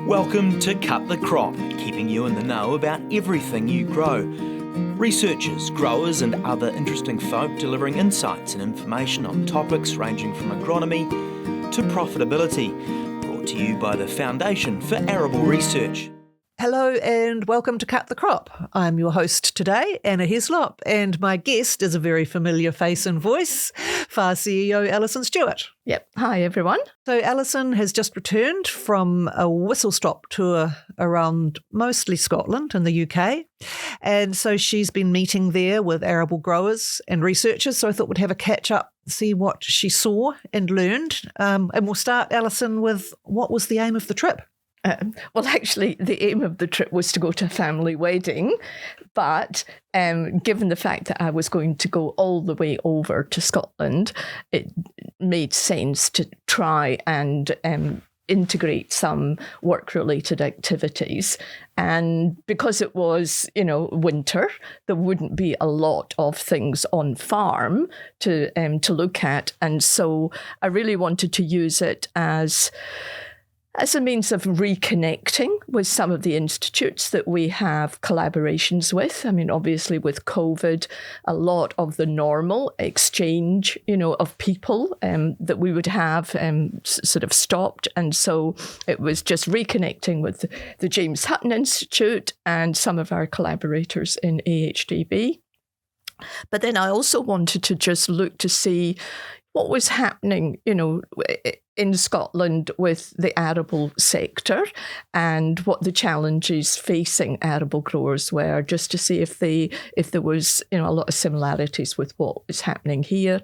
Welcome to Cut the Crop, keeping you in the know about everything you grow. Researchers, growers and other interesting folk delivering insights and information on topics ranging from agronomy to profitability. Brought to you by the Foundation for Arable Research. Hello and welcome to Cut the Crop. I'm your host today, Anna Heslop, and my guest is a very familiar face and voice, FAR CEO Alison Stewart. Yep. Hi, everyone. So Alison has just returned from a whistle-stop tour around mostly Scotland and the UK. And so she's been meeting there with arable growers and researchers. So I thought we'd have a catch-up, see what she saw and learned. And we'll start, Alison, with what was the aim of the trip? Well, actually, the aim of the trip was to go to a family wedding, but given the fact that I was going to go all the way over to Scotland, it made sense to try and integrate some work-related activities. And because it was, winter, there wouldn't be a lot of things on farm to look at. And so I really wanted to use it as a means of reconnecting with some of the institutes that we have collaborations with. I mean, obviously with COVID, a lot of the normal exchange, of people that we would have sort of stopped. And so it was just reconnecting with the James Hutton Institute and some of our collaborators in AHDB. But then I also wanted to just look to see what was happening, in Scotland with the arable sector and what the challenges facing arable growers were, just to see if there was a lot of similarities with what was happening here.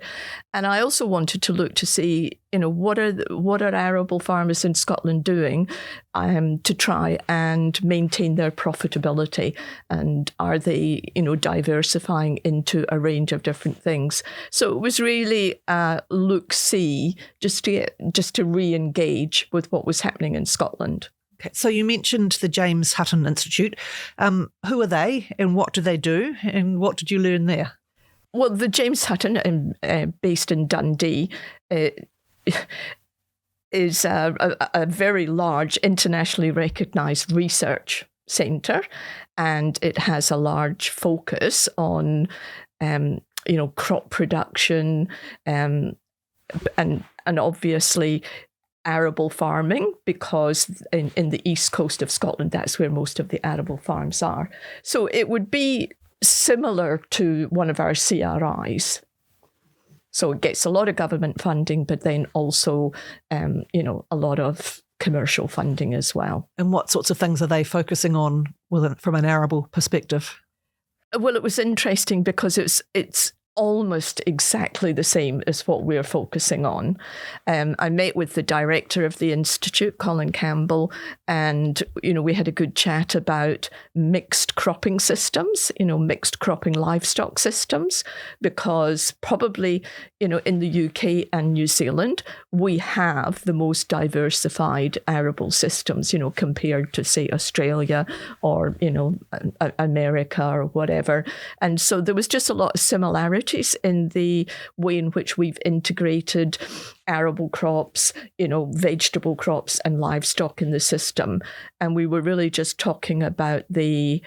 And I also wanted to look to see what are arable farmers in Scotland doing to try and maintain their profitability, and are they diversifying into a range of different things. So it was really look-see just to re-engage with what was happening in Scotland. Okay, so you mentioned the James Hutton Institute. Who are they and what do they do and what did you learn there? Well, the James Hutton, based in Dundee, is a very large, internationally recognised research centre, and it has a large focus on, crop production, and obviously arable farming, because in the east coast of Scotland, that's where most of the arable farms are. So it would be similar to one of our CRIs. So it gets a lot of government funding, but then also, a lot of commercial funding as well. And what sorts of things are they focusing on from an arable perspective? Well, it was interesting because it's almost exactly the same as what we're focusing on. I met with the director of the institute, Colin Campbell, and we had a good chat about mixed cropping systems, mixed cropping livestock systems, because probably in the UK and New Zealand we have the most diversified arable systems, compared to say Australia or America or whatever. And so there was just a lot of similarities in the way in which we've integrated arable crops, vegetable crops and livestock in the system. And we were really just talking about the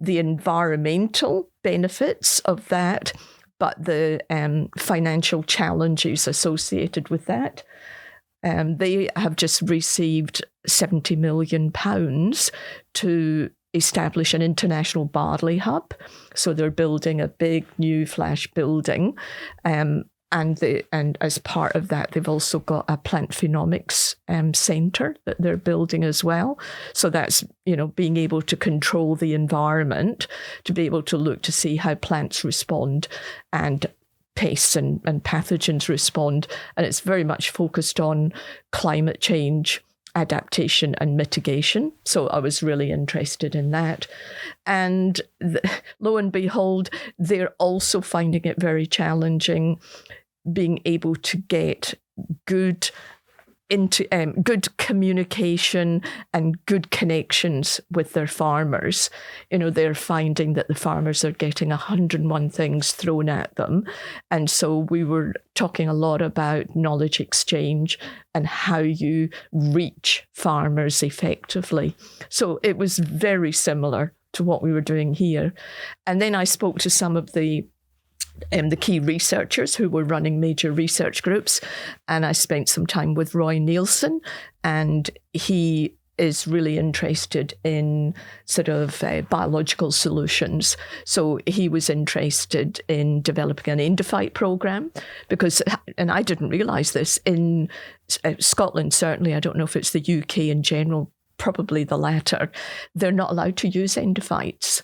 environmental benefits of that, but the financial challenges associated with that. They have just received £70 million to establish an international barley hub. So they're building a big new flash building. And as part of that, they've also got a plant phenomics centre that they're building as well. So that's, being able to control the environment, to be able to look to see how plants respond and pests and pathogens respond. And it's very much focused on climate change, adaptation and mitigation. So I was really interested in that. And lo and behold, they're also finding it very challenging being able to get good into good communication and good connections with their farmers. They're finding that the farmers are getting 101 things thrown at them. And so we were talking a lot about knowledge exchange and how you reach farmers effectively. So it was very similar to what we were doing here. And then I spoke to some of the key researchers who were running major research groups. And I spent some time with Roy Nielsen, and he is really interested in sort of biological solutions. So he was interested in developing an endophyte program because, and I didn't realise this, in Scotland certainly, I don't know if it's the UK in general, probably the latter, they're not allowed to use endophytes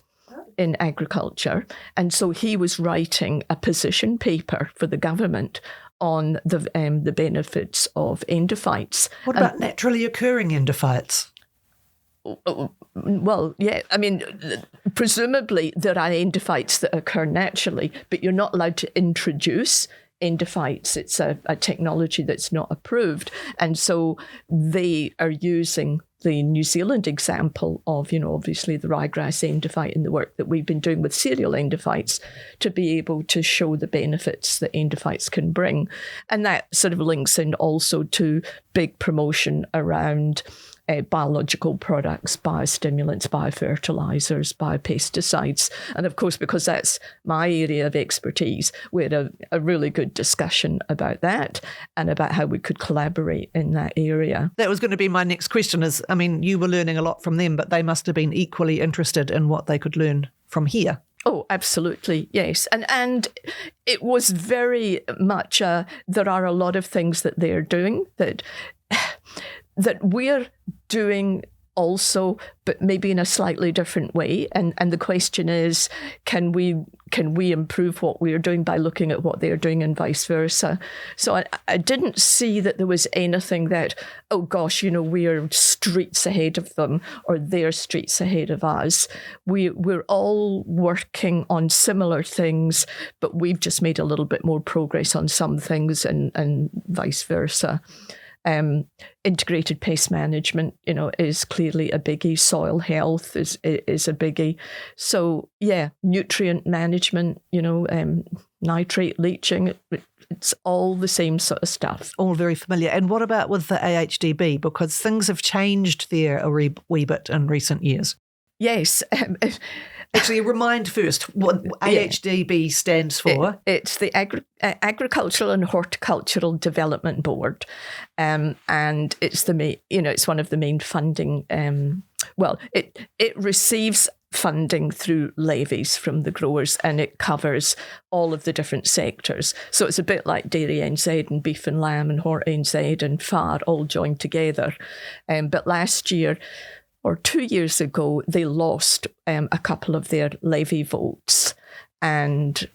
in agriculture. And so he was writing a position paper for the government on the benefits of endophytes. What about naturally occurring endophytes? Well, yeah, I mean, presumably there are endophytes that occur naturally, but you're not allowed to introduce endophytes. It's a technology that's not approved. And so they are using the New Zealand example of, obviously the ryegrass endophyte and the work that we've been doing with cereal endophytes to be able to show the benefits that endophytes can bring. And that sort of links in also to big promotion around biological products, biostimulants, biofertilizers, biopesticides. And of course, because that's my area of expertise, we had a really good discussion about that and about how we could collaborate in that area. That was going to be my next question is, I mean, you were learning a lot from them, but they must have been equally interested in what they could learn from here. Oh, absolutely, yes. And it was very much, there are a lot of things that they're doing that we're doing also, but maybe in a slightly different way. And the question is, can we improve what we're doing by looking at what they're doing and vice versa? So I didn't see that there was anything that, oh gosh, we're streets ahead of them or they're streets ahead of us. We're all working on similar things, but we've just made a little bit more progress on some things and vice versa. Integrated pest management, is clearly a biggie. Soil health is a biggie. So yeah, nutrient management, nitrate leaching, it's all the same sort of stuff. All very familiar. And what about with the AHDB? Because things have changed there a wee bit in recent years. Yes. Actually, remind first what AHDB stands for. It's the Agricultural and Horticultural Development Board, and it's it's one of the main funding. It receives funding through levies from the growers, and it covers all of the different sectors. So it's a bit like Dairy NZ and Beef and Lamb and Hort NZ and FAR all joined together. But last year, or 2 years ago, they lost a couple of their levy votes. And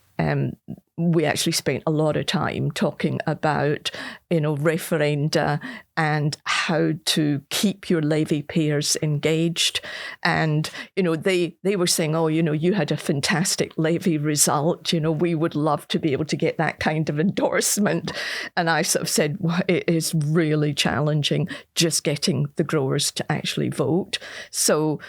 we actually spent a lot of time talking about, referenda and how to keep your levy payers engaged. And, they were saying, oh, you had a fantastic levy result. We would love to be able to get that kind of endorsement. And I sort of said, well, it is really challenging just getting the growers to actually vote. So,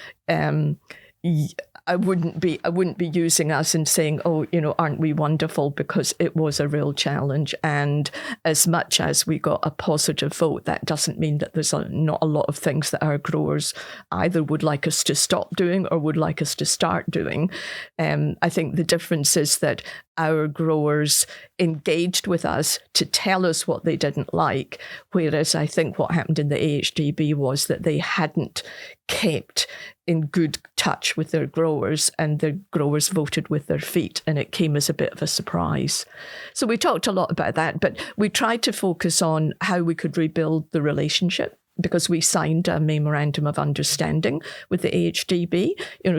I wouldn't be using us and saying, oh, aren't we wonderful? Because it was a real challenge. And as much as we got a positive vote, that doesn't mean that there's not a lot of things that our growers either would like us to stop doing or would like us to start doing. I think the difference is that our growers engaged with us to tell us what they didn't like, whereas I think what happened in the AHDB was that they hadn't kept in good touch with their growers, and the growers voted with their feet, and it came as a bit of a surprise. So we talked a lot about that, but we tried to focus on how we could rebuild the relationship, because we signed a memorandum of understanding with the AHDB,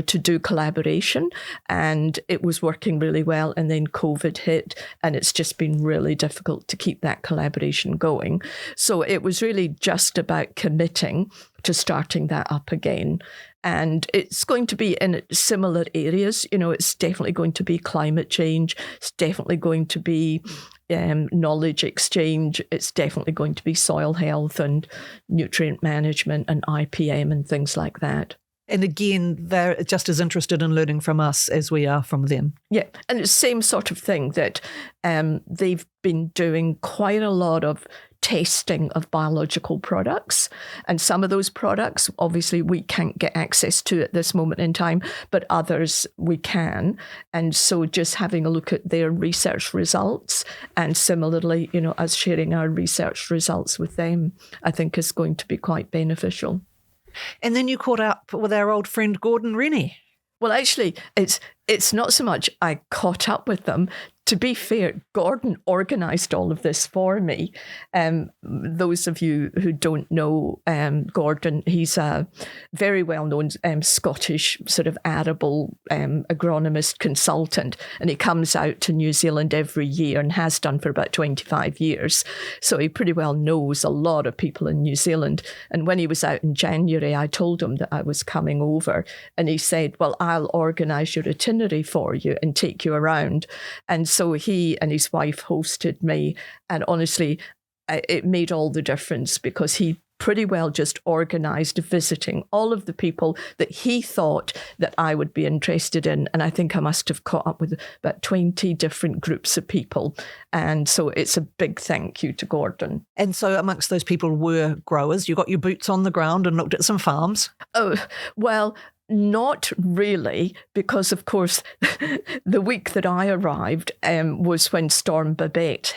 to do collaboration, and it was working really well. And then COVID hit, and it's just been really difficult to keep that collaboration going. So it was really just about committing to starting that up again. And it's going to be in similar areas. It's definitely going to be climate change. It's definitely going to be knowledge exchange. It's definitely going to be soil health and nutrient management and IPM and things like that. And again, they're just as interested in learning from us as we are from them. Yeah, and it's the same sort of thing that they've been doing quite a lot of testing of biological products. And some of those products, obviously, we can't get access to at this moment in time, but others we can. And so just having a look at their research results and similarly, us sharing our research results with them, I think is going to be quite beneficial. And then you caught up with our old friend Gordon Rennie. Well, actually, it's not so much I caught up with them. To be fair, Gordon organised all of this for me. Those of you who don't know Gordon, he's a very well-known Scottish sort of arable agronomist consultant, and he comes out to New Zealand every year and has done for about 25 years. So he pretty well knows a lot of people in New Zealand. And when he was out in January, I told him that I was coming over, and he said, well, I'll organise your itinerary for you and take you around. And so he and his wife hosted me, and honestly, it made all the difference because he pretty well just organised visiting all of the people that he thought that I would be interested in. And I think I must have caught up with about 20 different groups of people. And so it's a big thank you to Gordon. And so amongst those people were growers. You got your boots on the ground and looked at some farms. Oh, well, not really, because of course the week that I arrived was when Storm Babette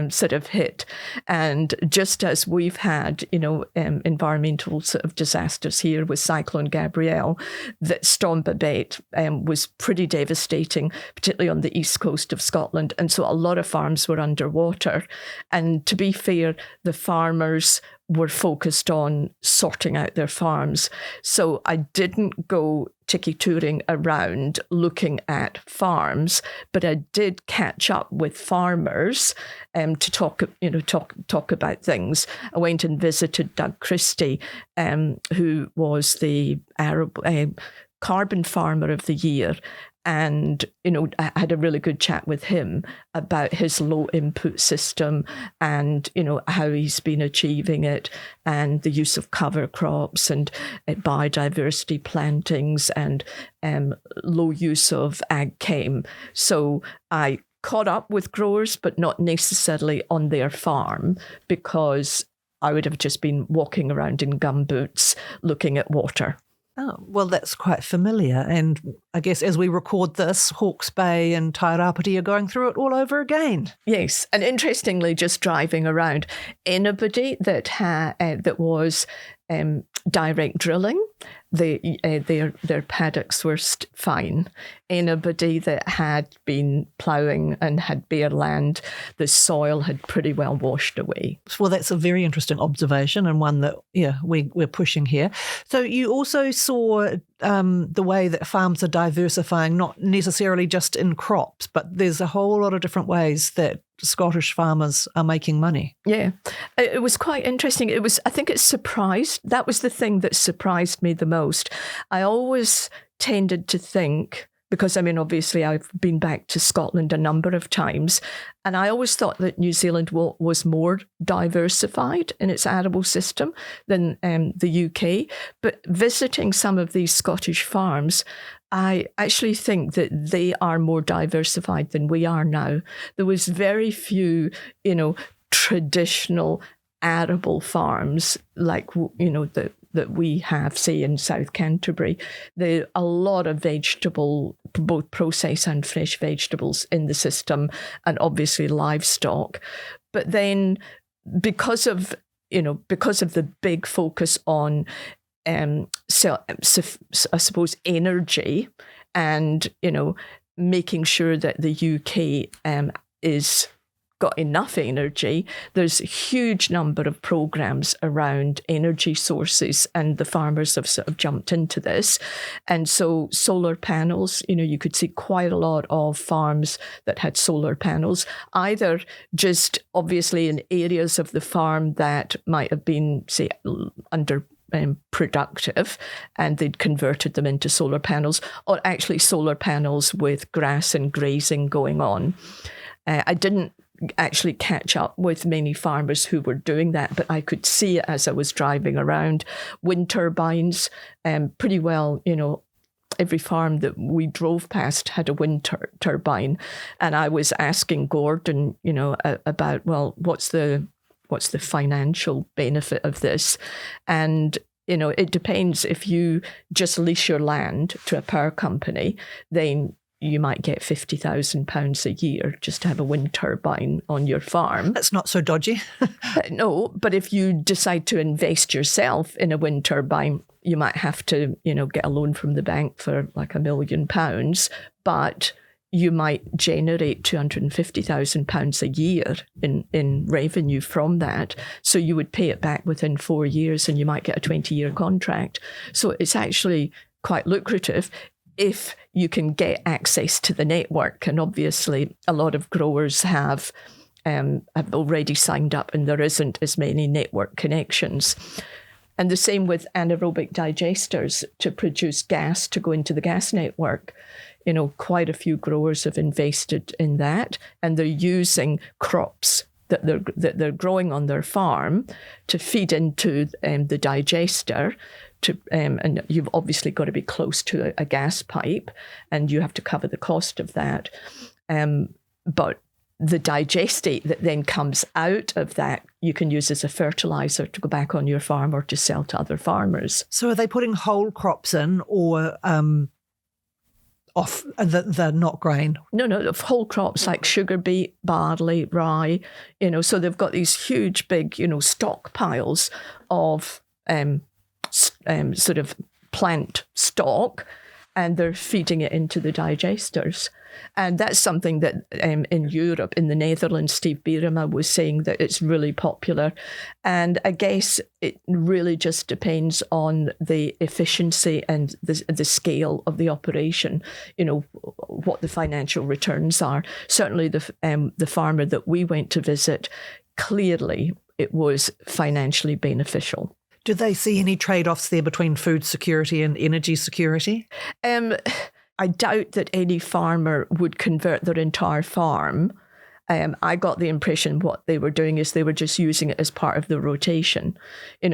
sort of hit, and just as we've had environmental sort of disasters here with Cyclone Gabrielle, that Storm Babette was pretty devastating, particularly on the east coast of Scotland, and so a lot of farms were underwater. And to be fair, the farmers were focused on sorting out their farms. So I didn't go tiki-touring around looking at farms, but I did catch up with farmers to talk about things. I went and visited Doug Christie, who was the Arable Carbon Farmer of the Year. And, I had a really good chat with him about his low input system and, how he's been achieving it, and the use of cover crops and biodiversity plantings and low use of ag chem. So I caught up with growers, but not necessarily on their farm, because I would have just been walking around in gumboots looking at water. Oh, well, that's quite familiar. And I guess as we record this, Hawke's Bay and Tairapiti are going through it all over again. Yes. And interestingly, just driving around, anybody that was direct drilling, their paddocks were fine. Anybody that had been ploughing and had bare land, the soil had pretty well washed away. Well, that's a very interesting observation, and one that, we're pushing here. So you also saw the way that farms are diversifying, not necessarily just in crops, but there's a whole lot of different ways that Scottish farmers are making money. Yeah, it was quite interesting. That was the thing that surprised me the most. I always tended to think, because obviously I've been back to Scotland a number of times, and I always thought that New Zealand was more diversified in its arable system than the UK. But visiting some of these Scottish farms, I actually think that they are more diversified than we are now. There was very few, traditional arable farms like, that we have, say, in South Canterbury. There are a lot of both processed and fresh vegetables in the system, and obviously livestock. But then because of the big focus on I suppose energy and, making sure that the UK is got enough energy, there's a huge number of programs around energy sources, and the farmers have sort of jumped into this. And so solar panels, you could see quite a lot of farms that had solar panels, either just obviously in areas of the farm that might have been, say, under productive, and they'd converted them into solar panels, or actually solar panels with grass and grazing going on. I didn't actually catch up with many farmers who were doing that, but I could see it as I was driving around. Wind turbines, pretty well, every farm that we drove past had a wind turbine. And I was asking Gordon, about, well, what's the financial benefit of this? And, it depends. If you just lease your land to a power company, then you might get £50,000 a year just to have a wind turbine on your farm. That's not so dodgy. No, but if you decide to invest yourself in a wind turbine, you might have to, get a loan from the bank for like £1 million, but you might generate £250,000 a year in revenue from that. So you would pay it back within 4 years and you might get a 20-year contract. So it's actually quite lucrative if you can get access to the network. And obviously, a lot of growers have already signed up and there isn't as many network connections. And the same with anaerobic digesters to produce gas to go into the gas network. Quite a few growers have invested in that, and they're using crops that they're growing on their farm to feed into the digester. And you've obviously got to be close to a gas pipe, and you have to cover the cost of that. But the digestate that then comes out of that, you can use as a fertilizer to go back on your farm or to sell to other farmers. So are they putting whole crops in, or off the not grain? No, whole crops like sugar beet, barley, rye. So they've got these huge, big, stockpiles of sort of plant stock, and they're feeding it into the digesters. And that's something that in Europe, in the Netherlands, Steve Bierema was saying that it's really popular. And I guess it really just depends on the efficiency and the scale of the operation, what the financial returns are. Certainly the farmer that we went to visit, clearly it was financially beneficial. Do they see any trade-offs there between food security and energy security? I doubt that any farmer would convert their entire farm. I got the impression what they were doing is they were just using it as part of the rotation.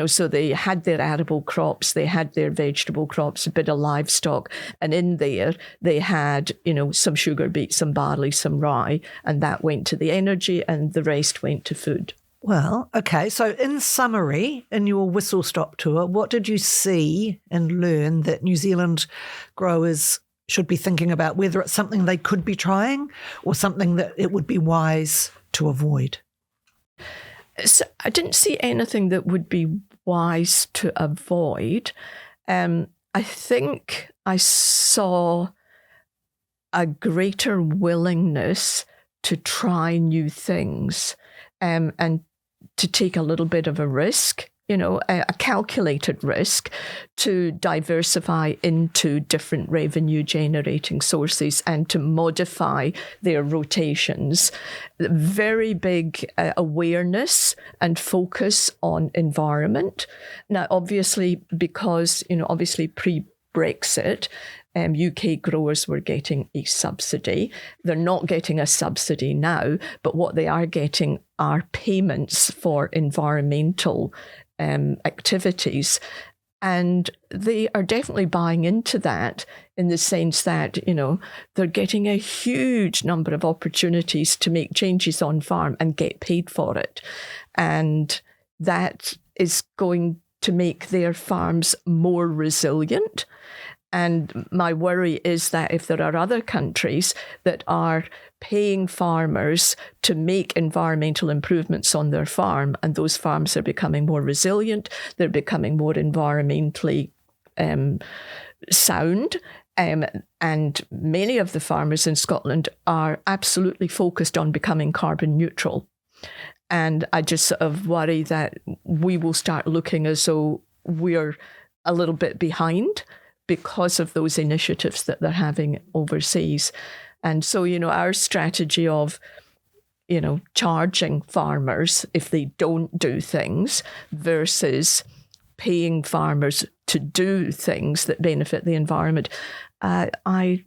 So they had their arable crops, they had their vegetable crops, a bit of livestock, and in there they had, some sugar beet, some barley, some rye, and that went to the energy and the rest went to food. Well, okay. So in summary, in your whistle-stop tour, what did you see and learn that New Zealand growers should be thinking about, whether it's something they could be trying or something that it would be wise to avoid? So I didn't see anything that would be wise to avoid. I think I saw a greater willingness to try new things and to take a little bit of a risk, a calculated risk to diversify into different revenue generating sources and to modify their rotations. Very big awareness and focus on environment. Now, obviously, because, pre-Brexit, UK growers were getting a subsidy. They're not getting a subsidy now, but what they are getting are payments for environmental activities. And they are definitely buying into that in the sense that, they're getting a huge number of opportunities to make changes on farm and get paid for it. And that is going to make their farms more resilient. And my worry is that if there are other countries that are paying farmers to make environmental improvements on their farm, and those farms are becoming more resilient, they're becoming more environmentally sound, and many of the farmers in Scotland are absolutely focused on becoming carbon neutral. And I just sort of worry that we will start looking as though we're a little bit behind because of those initiatives that they're having overseas. And so, our strategy of, charging farmers if they don't do things versus paying farmers to do things that benefit the environment. I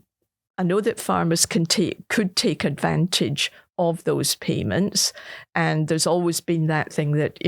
know that farmers could take advantage of those payments. And there's always been that thing that,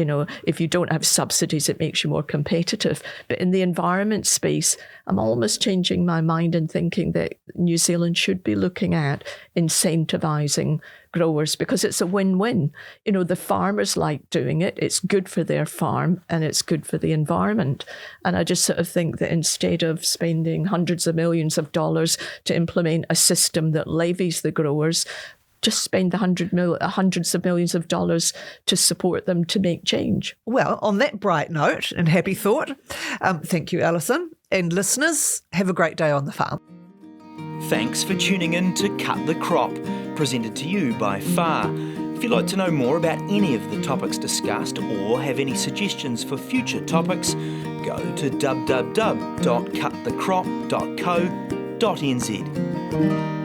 if you don't have subsidies, it makes you more competitive. But in the environment space, I'm almost changing my mind and thinking that New Zealand should be looking at incentivising growers, because it's a win-win. The farmers like doing it. It's good for their farm and it's good for the environment. And I just sort of think that instead of spending hundreds of millions of dollars to implement a system that levies the growers, just spend the hundreds of millions of dollars to support them to make change. Well, on that bright note and happy thought, thank you, Alison. And listeners, have a great day on the farm. Thanks for tuning in to Cut the Crop, presented to you by FAR. If you'd like to know more about any of the topics discussed or have any suggestions for future topics, go to www.cutthecrop.co.nz.